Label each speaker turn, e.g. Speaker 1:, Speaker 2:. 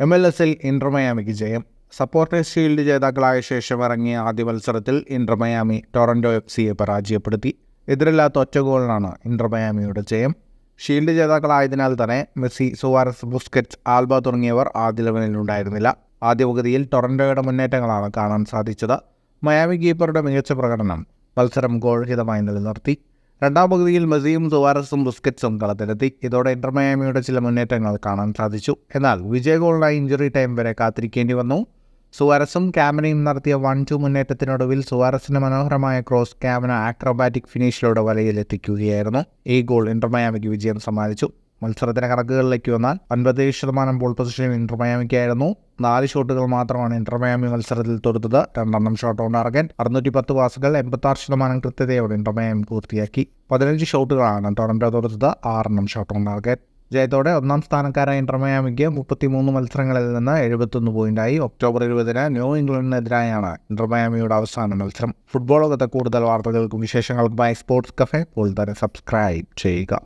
Speaker 1: MLS-ൽ Inter മയാമിക്ക് ജയം. Supporters shield ജേതാക്കളായ ശേഷം ഇറങ്ങിയ ആദ്യ മത്സരത്തിൽ ഇന്റർ മയാമി ടൊറന്റോ FC-യെ പരാജയപ്പെടുത്തി. എതിരില്ലാത്ത ഒറ്റ ഗോളിനാണ് ഇന്റർ മയാമിയുടെ ജയം. ഷീൽഡ് ജേതാക്കളായതിനാൽ തന്നെ മെസ്സി, സുവാരസ്, ബുസ്കറ്റ്സ്, ആൽബ തുടങ്ങിയവർ ആദ്യ 11-ൽ ഉണ്ടായിരുന്നില്ല. ആദ്യ പകുതിയിൽ ടൊറന്റോയുടെ മുന്നേറ്റങ്ങളാണ് കാണാൻ സാധിച്ചത്. മയാമി കീപ്പറുടെ മികച്ച പ്രകടനം മത്സരം ഗോൾരഹിതമായി നിലനിർത്തി. രണ്ടാം പകുതിയിൽ മെസ്സിയും സുവാരസും ബുസ്കറ്റ്സും കളത്തിലെത്തി. ഇതോടെ ഇന്റർ മയാമിയുടെ ചില മുന്നേറ്റങ്ങൾ കാണാൻ സാധിച്ചു. എന്നാൽ വിജയ ഗോളിനായി ഇഞ്ചുറി ടൈം വരെ കാത്തിരിക്കേണ്ടി വന്നു. സുവാരസും കാമനയും നടത്തിയ 1-2 മുന്നേറ്റത്തിനൊടുവിൽ സുവാരസിന്റെ മനോഹരമായ ക്രോസ് കാമന ആക്രോബാറ്റിക് ഫിനിഷിലൂടെ വലയിലെത്തിക്കുകയായിരുന്നു. ഈ ഗോൾ ഇന്റർ മയാമിക്ക് വിജയം സമ്മാനിച്ചു. മത്സരത്തിന്റെ കണക്കുകളിലേക്ക് വന്നാൽ 57% ബോൾ പൊസിഷൻ ഇന്റർ മയാമിക്കായിരുന്നു. 4 ഷോട്ടുകൾ മാത്രമാണ് ഇന്റർ മയാമി മത്സരത്തിൽ തൊടുത്തത്. 2 ഷോട്ട് ഓൺ ടാർഗറ്റ്, 610 പാസുകൾ, 86% കൃത്യതയോടെ ഇന്റർ മയാമി പൂർത്തിയാക്കി. 15 ഷോട്ടുകളാണ് ടൊറന്റോ തൊടുത്തത്, 6 ഷോട്ട് ഓൺ ടാർഗറ്റ്. ജയത്തോടെ ഒന്നാം സ്ഥാനക്കാരായ ഇന്റർ മയാമിക്ക് 33 മത്സരങ്ങളിൽ നിന്ന് 71 പോയിന്റായി. ഒക്ടോബർ 20-ന് ന്യൂ ഇംഗ്ലണ്ടിനെതിരായാണ് ഇന്റർ മയാമിയുടെ അവസാന മത്സരം. ഫുട്ബോൾ ലോകത്തെ കൂടുതൽ വാർത്തകൾക്കും വിശേഷങ്ങൾക്കുമായി സ്പോർട്സ് കഫേ ഇപ്പോൾ തന്നെ സബ്സ്ക്രൈബ് ചെയ്യുക.